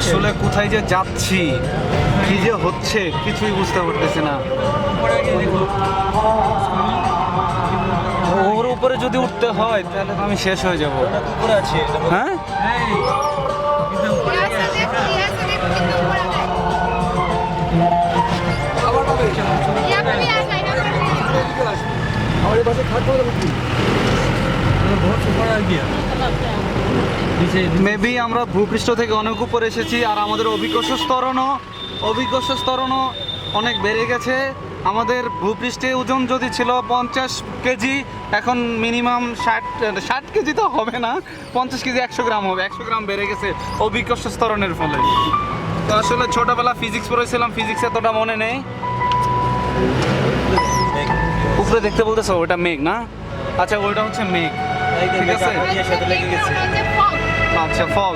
আসলে কোথায় যে যাচ্ছি, কি যে হচ্ছে কিছুই বুঝতে পারতেছি না। ওর উপরে যদি উঠতে হয় তাহলে তো আমি শেষ হয়ে যাব। উপরে আছে হ্যাঁ, মেবি আমরা ভূপৃষ্ঠ থেকে অনেক উপরে এসেছি, আর আমাদের অভিজ্ঞ স্তরণও অনেক বেড়ে গেছে। আমাদের ভূপৃষ্ঠে ওজন যদি ছিল 50 কেজি, এখন মিনিমাম 60 কেজি তো হবে না, 50 কেজি 100 গ্রাম হবে। 100 গ্রাম বেড়ে গেছে অভিজ্ঞ স্তরণের ফলে। তো আসলে ছোটবেলা ফিজিক্স পড়েছিলাম, ফিজিক্স এতটা মনে নেই। উপরে দেখতে বলতেছো ওটা মেঘ না? আচ্ছা, ওইটা হচ্ছে মেঘ, ঠিক আছে। সাথে লেগে গেছে। আচ্ছা, ফগ।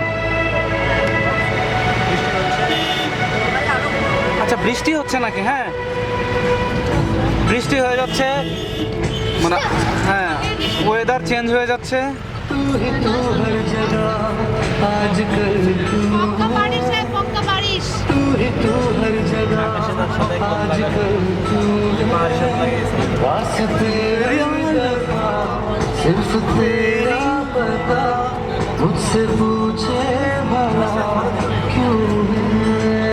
আচ্ছা, বৃষ্টি হচ্ছে নাকি? হ্যাঁ, বৃষ্টি হয়ে যাচ্ছে, মানে হ্যাঁ, ওয়েদার চেঞ্জ হয়ে যাচ্ছে। सिर्फ तेरा पता मुझसे पूछे भला क्यों है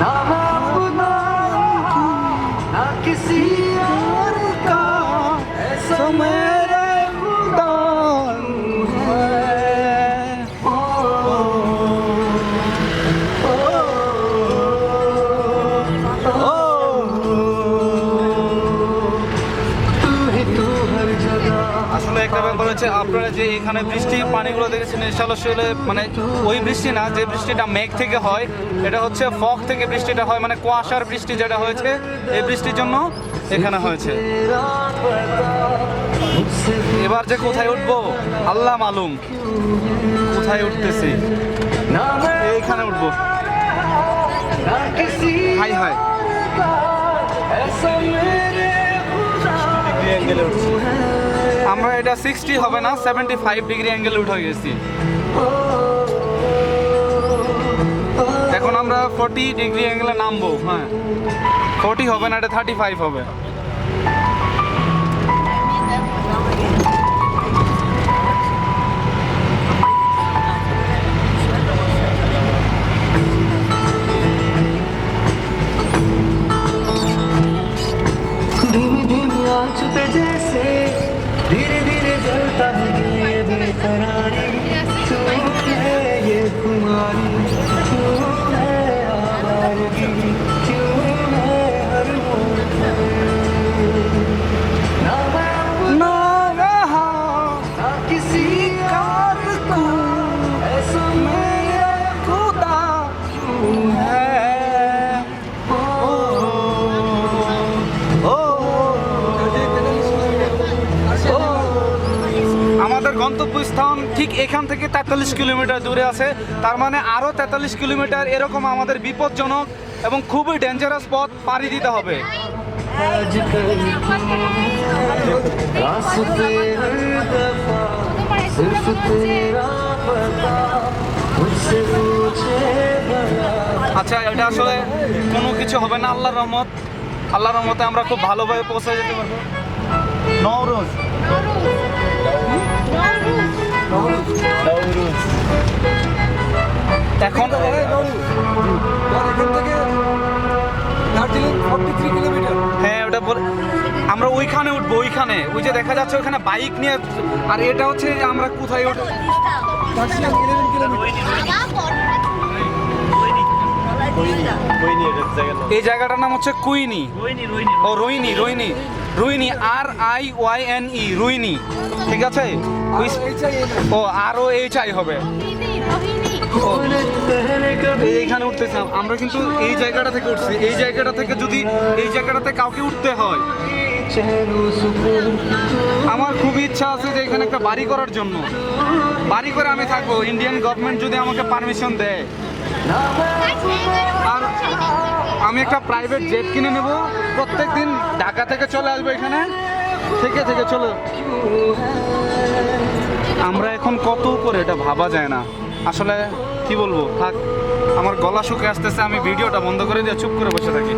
ना मैं अपना ना किसी और का ऐसा मेरे खुदा है। ओ, ओ, तू ही तू हर जगह। আসলে একটা ব্যাপার হচ্ছে, আপনারা যে এখানে বৃষ্টির পানিগুলো দেখেছেন, আসলে মানে ওই বৃষ্টি না, যে বৃষ্টিটা মেঘ থেকে হয়, এটা হচ্ছে ফগ থেকে বৃষ্টিটা হয়, মানে কুয়াশার বৃষ্টি যেটা হয়েছে এই বৃষ্টির জন্য এখানে হয়েছে। এবার যে কোথায় উঠবো আল্লাহ মালুম, কোথায় উঠতেছি, এইখানে উঠবো। হাই হাই, আমরা এটা 60 হবে না, 75 ডিগ্রি অ্যাঙ্গেল উঠে গেছি। এখন আমরা 40 ডিগ্রি অ্যাঙ্গেলে নামবো। হ্যাঁ, 40 হবে না, এটা 35 হবে। धीमी धीमी आँच पे जैसे धीरे धीरे जलता है ये बेकरारी तू है ये खुमारी क्यों है आवारगी क्यों है हर मोड़ पे ना मैं अपना रहा ना किसी और को ऐसा मेरा खुदा क्यों है। আমাদের গন্তব্যস্থান ঠিক এখান থেকে 43 কিলোমিটার দূরে আছে। তার মানে আরও 43 কিলোমিটার এরকম আমাদের বিপজ্জনক এবং খুবই ডেঞ্জারাস পথ পাড়ি দিতে হবে। আচ্ছা, এটা আসলে কোনো কিছু হবে না, আল্লাহর রহমতে আমরা খুব ভালোভাবে পৌঁছে যেতে পারবো। নওরোজ এখন হ্যাঁ, ওটা বলে আমরা ওইখানে উঠবো, ওইখানে ওই যে দেখা যাচ্ছে ওইখানে বাইক নিয়ে। আর এটা হচ্ছে যে আমরা কোথায় উঠবো, এই জায়গাটার নাম হচ্ছে কুইনি, ও রোহিণী, RIYNE, রোহিণী, ঠিক আছে। ও আরও HI হবে। এইখানে উঠতেছিলাম আমরা, কিন্তু এই জায়গাটা থেকে উঠছি। এই জায়গাটা থেকে যদি এই জায়গাটাতে কাউকে উঠতে হয়, আমার খুবই ইচ্ছা আছে যে এখানে একটা বাড়ি করার জন্য, বাড়ি করে আমি থাকবো, ইন্ডিয়ান গভর্নমেন্ট যদি আমাকে পারমিশন দেয়। আর আমি একটা প্রাইভেট জেট কিনে নেব, প্রত্যেক দিন ঢাকা থেকে চলে আসবো এখানে, থেকে চলে। আমরা এখন কত উপরে এটা ভাবা যায় না আসলে। কি বলবো, থাক, আমার গলা শুকে আসতেছে, আমি ভিডিওটা বন্ধ করে দিয়ে চুপ করে বসে থাকি।